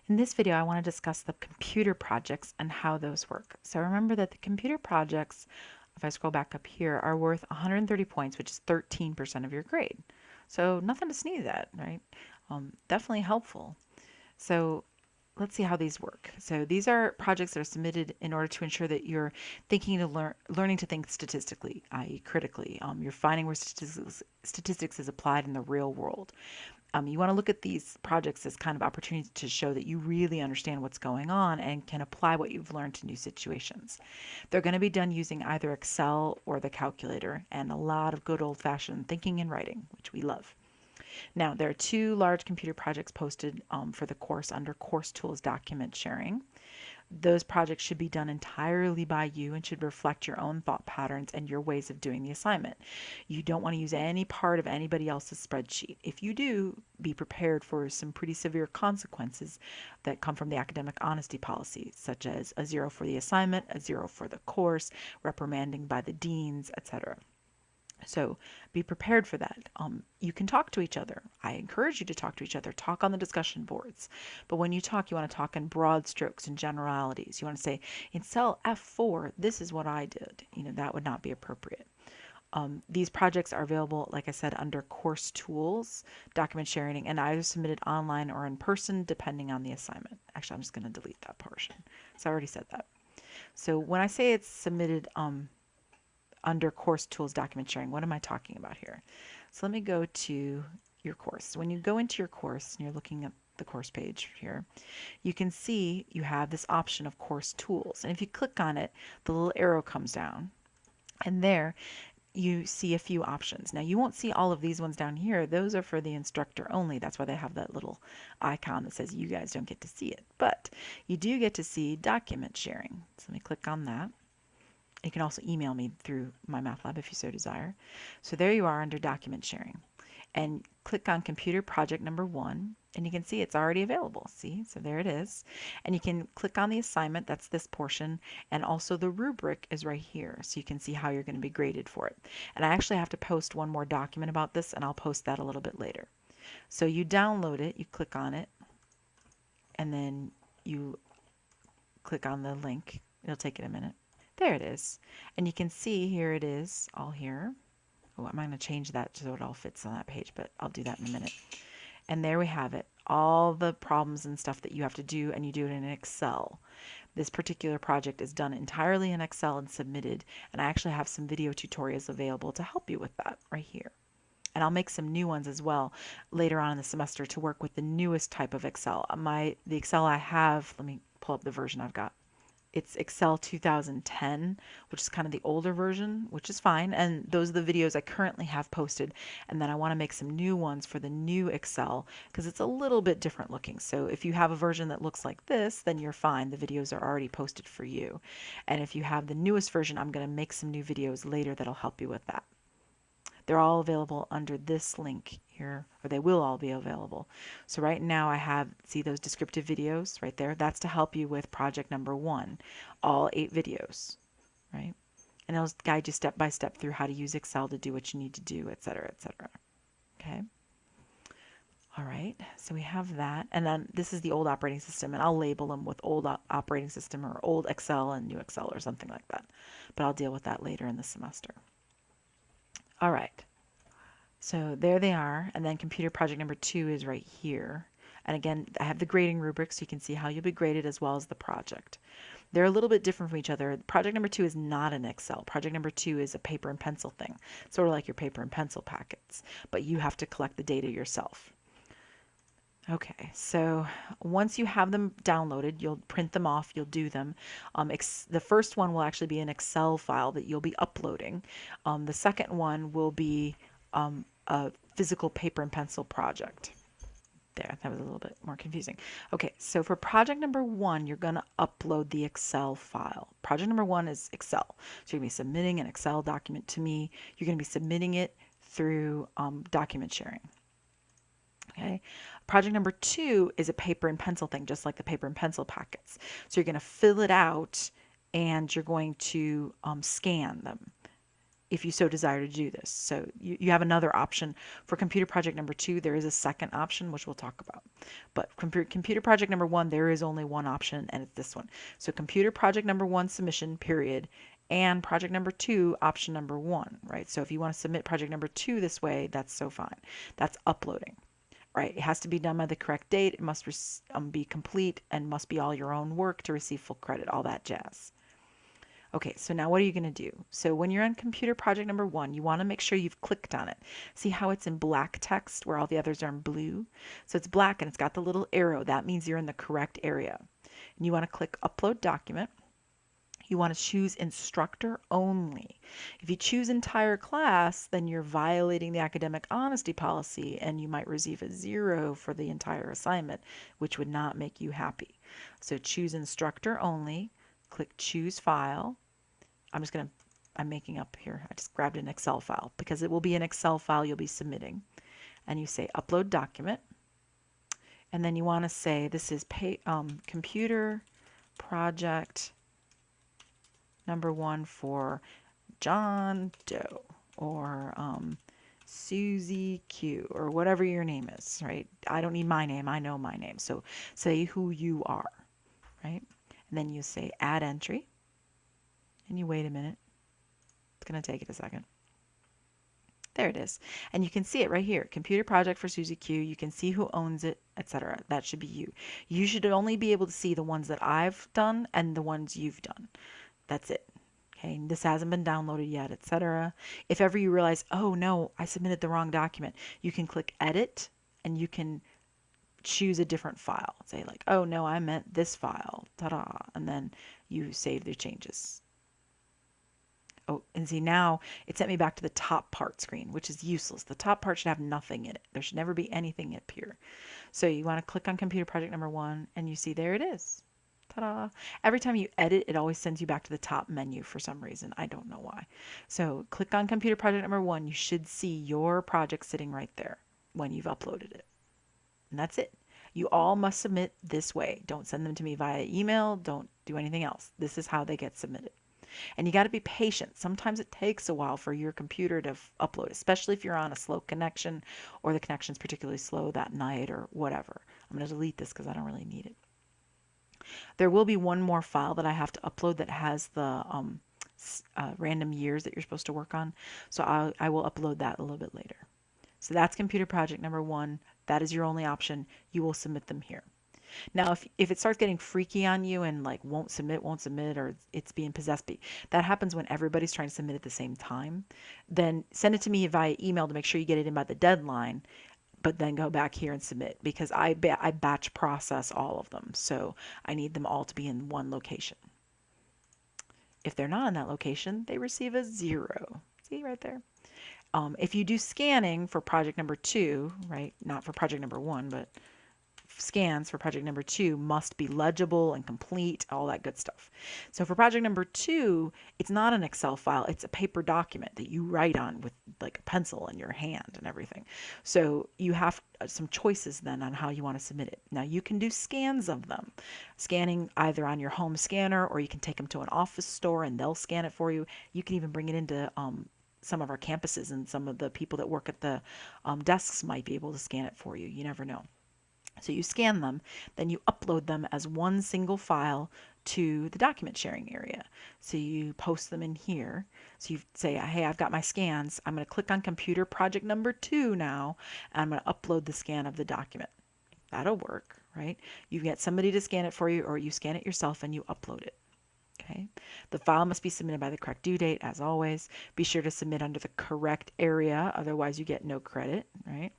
In this video, I want to discuss the computer projects and how those work. So remember that the computer projects, if I scroll back up here, are worth 130 points, which is 13% of your grade. So nothing to sneeze at, right? Definitely helpful. So let's see how these work. So these are projects that are submitted in order to ensure that you're learning to think statistically, i.e. critically. You're finding where statistics is applied in the real world. You want to look at these projects as kind of opportunities to show that you really understand what's going on and can apply what you've learned to new situations. They're going to be done using either Excel or the calculator and a lot of good old-fashioned thinking and writing, which we love. Now, there are two large computer projects posted for the course under Course Tools Document Sharing. Those projects should be done entirely by you and should reflect your own thought patterns and your ways of doing the assignment. You don't want to use any part of anybody else's spreadsheet. If you do, be prepared for some pretty severe consequences that come from the academic honesty policy, such as a 0 for the assignment, a 0 for the course, reprimanding by the deans, etc. So be prepared for that. You can talk to each other. I encourage you to talk to each other. Talk on the discussion boards. But when you want to talk in broad strokes and generalities. You want to say, in cell F4, this is what I did. That would not be appropriate. These projects are available, like I said, under Course Tools, Document Sharing, and either submitted online or in person, depending on the assignment. Actually, I'm just going to delete that portion. So I already said that. So when I say it's submitted under Course Tools Document Sharing, what am I talking about here? So let me go to your course. When you go into your course and you're looking at the course page here, you can see you have this option of Course Tools. And if you click on it, the little arrow comes down. And there you see a few options. Now you won't see all of these ones down here. Those are for the instructor only. That's why they have that little icon that says you guys don't get to see it. But you do get to see document sharing. So let me click on that. You can also email me through my math lab if you so desire. So there you are under document sharing. And click on computer project number 1, and you can see it's already available. See, so there it is. And you can click on the assignment, that's this portion, and also the rubric is right here, so you can see how you're going to be graded for it. And I actually have to post one more document about this, and I'll post that a little bit later. So you download it, you click on it, and then you click on the link. It'll take it a minute. There it is. And you can see here it is all here. Oh, I'm going to change that so it all fits on that page, but I'll do that in a minute. And there we have it. All the problems and stuff that you have to do, and you do it in Excel. This particular project is done entirely in Excel and submitted, and I actually have some video tutorials available to help you with that right here. And I'll make some new ones as well later on in the semester to work with the newest type of Excel. The Excel I have, let me pull up the version I've got. It's Excel 2010, which is kind of the older version, which is fine. And those are the videos I currently have posted. And then I want to make some new ones for the new Excel because it's a little bit different looking. So if you have a version that looks like this, then you're fine. The videos are already posted for you. And if you have the newest version, I'm going to make some new videos later that'll help you with that. They're all available under this link here, or they will all be available. So right now I have, see those descriptive videos right there? That's to help you with project number 1, all 8 videos, right? And it'll guide you step by step through how to use Excel to do what you need to do, etc., etc. Okay? All right, so we have that. And then this is the old operating system, and I'll label them with old operating system or old Excel and new Excel or something like that. But I'll deal with that later in the semester. All right, so there they are, and then computer project number 2 is right here. And again, I have the grading rubric so you can see how you'll be graded as well as the project. They're a little bit different from each other. Project number 2 is not an Excel. Project number 2 is a paper and pencil thing, sort of like your paper and pencil packets, but you have to collect the data yourself. Okay, so once you have them downloaded, you'll print them off, you'll do them. The first one will actually be an Excel file that you'll be uploading. The second one will be a physical paper and pencil project. There, that was a little bit more confusing. Okay, so for project number 1, you're going to upload the Excel file. Project number 1 is Excel. So you're going to be submitting an Excel document to me. You're going to be submitting it through document sharing. Okay. Project number 2 is a paper and pencil thing, just like the paper and pencil packets. So you're going to fill it out and you're going to scan them. if you so desire to do this. So you have another option for computer project number 2. There is a second option, which we'll talk about. But computer project number 1, there is only one option, and it's this one. So computer project number 1 submission, period, and project number 2, option number 1, right? So if you want to submit project number 2 this way, that's so fine. That's uploading, right? It has to be done by the correct date. It must be complete and must be all your own work to receive full credit, all that jazz. Okay, so now what are you going to do? So when you're on computer project number 1, you want to make sure you've clicked on it. See how it's in black text where all the others are in blue? So it's black and it's got the little arrow. That means you're in the correct area. And you want to click Upload Document. You want to choose Instructor Only. If you choose Entire Class, then you're violating the academic honesty policy and you might receive a 0 for the entire assignment, which would not make you happy. So choose Instructor Only. Click Choose File. I'm making up here. I just grabbed an Excel file because it will be an Excel file you'll be submitting. And you say Upload Document. And then you want to say this is computer project number 1 for John Doe or Susie Q or whatever your name is, right? I don't need my name. I know my name. So say who you are, right? And then you say Add Entry. And you wait a minute. It's going to take it a second. There it is. And you can see it right here. Computer project for Susie Q. You can see who owns it, etc. That should be you. You should only be able to see the ones that I've done and the ones you've done. That's it. Okay, this hasn't been downloaded yet, etc. If ever you realize, oh no, I submitted the wrong document, you can click Edit and you can choose a different file. Say like, oh no, I meant this file. Ta-da! And then you save the changes. Oh, and see now it sent me back to the top part screen, which is useless. The top part should have nothing in it. There should never be anything up here. So you want to click on computer project number 1 and you see there it is. Ta-da! Every time you edit, it always sends you back to the top menu for some reason. I don't know why. So click on computer project number 1. You should see your project sitting right there when you've uploaded it. And that's it. You all must submit this way. Don't send them to me via email. Don't do anything else. This is how they get submitted. And you got to be patient. Sometimes it takes a while for your computer to upload, especially if you're on a slow connection or the connection's particularly slow that night or whatever. I'm going to delete this because I don't really need it. There will be one more file that I have to upload that has the random years that you're supposed to work on. So I will upload that a little bit later. So that's computer project number 1. That is your only option. You will submit them here. Now, if it starts getting freaky on you and like won't submit, or it's being possessed, that happens when everybody's trying to submit at the same time, then send it to me via email to make sure you get it in by the deadline, but then go back here and submit because I batch process all of them. So I need them all to be in one location. If they're not in that location, they receive a 0. See right there? If you do scanning for project number 2, right, not for project number 1, but scans for project number 2 must be legible and complete, all that good stuff. So for project number 2, it's not an Excel file, it's a paper document that you write on with like a pencil in your hand and everything. So you have some choices then on how you want to submit it. Now you can do scans of them, scanning either on your home scanner or you can take them to an office store and they'll scan it for you. You can even bring it into some of our campuses and some of the people that work at the desks might be able to scan it for you. You never know. So you scan them, then you upload them as one single file to the document sharing area. So you post them in here. So you say, hey, I've got my scans. I'm going to click on computer project number 2 now, and I'm going to upload the scan of the document. That'll work, right? You get somebody to scan it for you, or you scan it yourself and you upload it. Okay. The file must be submitted by the correct due date, as always. Be sure to submit under the correct area, otherwise you get no credit, right?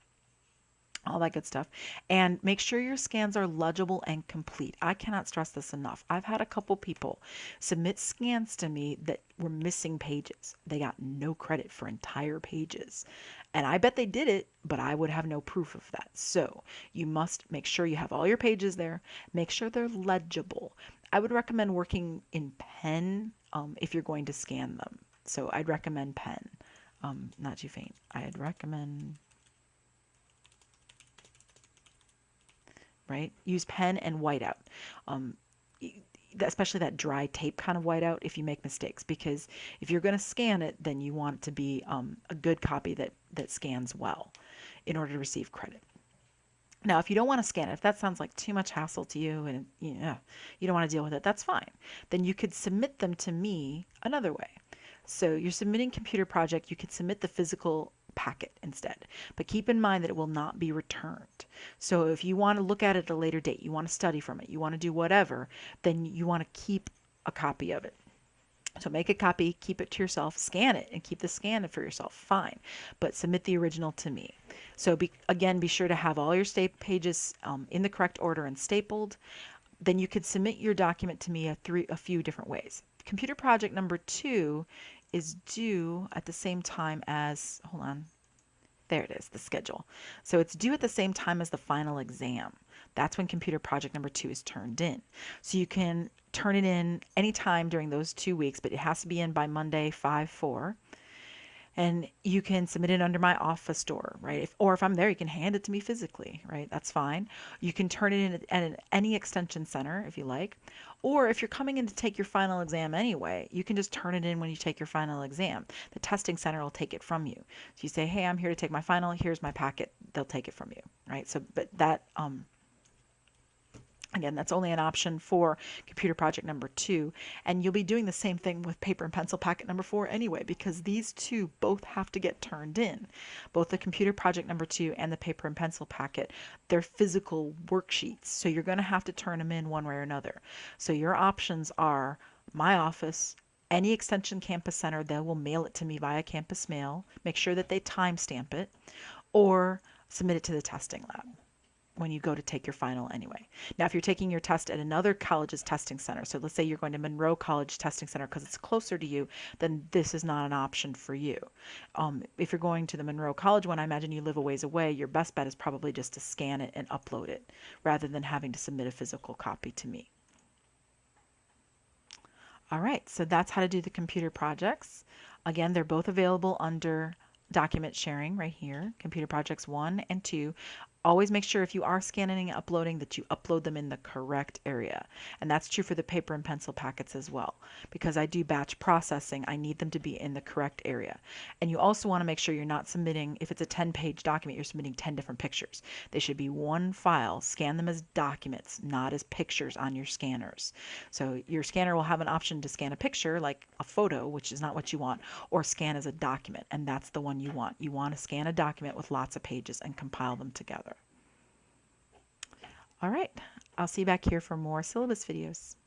All that good stuff. And make sure your scans are legible and complete. I cannot stress this enough. I've had a couple people submit scans to me that were missing pages. They got no credit for entire pages. And I bet they did it, but I would have no proof of that. So you must make sure you have all your pages there. Make sure they're legible. I would recommend working in pen if you're going to scan them. So I'd recommend pen. Not too faint. I'd recommend... right? Use pen and whiteout. especially that dry tape kind of whiteout if you make mistakes, because if you're going to scan it, then you want it to be a good copy that scans well in order to receive credit. Now, if you don't want to scan it, if that sounds like too much hassle to you and you don't want to deal with it, that's fine. Then you could submit them to me another way. So you're submitting computer project, you could submit the physical packet instead. But keep in mind that it will not be returned. So if you want to look at it at a later date, you want to study from it, you want to do whatever, then you want to keep a copy of it. So make a copy, keep it to yourself, scan it, and keep the scan for yourself. Fine. But submit the original to me. So again, be sure to have all your pages in the correct order and stapled. Then you could submit your document to me a few different ways. Computer project number 2 is due at the same time as, hold on, there it is, the schedule. So it's due at the same time as the final exam. That's when computer project number 2 is turned in. So you can turn it in anytime during those 2 weeks, but it has to be in by Monday, 5/4. And you can submit it under my office door, right? Or if I'm there, you can hand it to me physically, right? That's fine. You can turn it in at any extension center if you like. Or if you're coming in to take your final exam anyway, you can just turn it in when you take your final exam. The testing center will take it from you. So you say, hey, I'm here to take my final. Here's my packet. They'll take it from you, right? So, but that, again, that's only an option for computer project number 2, and you'll be doing the same thing with paper and pencil packet number 4 anyway, because these two both have to get turned in. Both the computer project number 2 and the paper and pencil packet, they're physical worksheets, so you're going to have to turn them in one way or another. So your options are my office, any extension campus center, they will mail it to me via campus mail, make sure that they timestamp it, or submit it to the testing lab when you go to take your final anyway. Now, if you're taking your test at another college's testing center, so let's say you're going to Monroe College Testing Center because it's closer to you, then this is not an option for you. If you're going to the Monroe College one, I imagine you live a ways away, your best bet is probably just to scan it and upload it rather than having to submit a physical copy to me. All right, so that's how to do the computer projects. Again, they're both available under document sharing right here, computer projects 1 and 2. Always make sure if you are scanning and uploading that you upload them in the correct area. And that's true for the paper and pencil packets as well. Because I do batch processing, I need them to be in the correct area. And you also want to make sure you're not submitting, if it's a 10-page document, you're submitting 10 different pictures. They should be one file. Scan them as documents, not as pictures on your scanners. So your scanner will have an option to scan a picture, like a photo, which is not what you want, or scan as a document, and that's the one you want. You want to scan a document with lots of pages and compile them together. All right, I'll see you back here for more syllabus videos.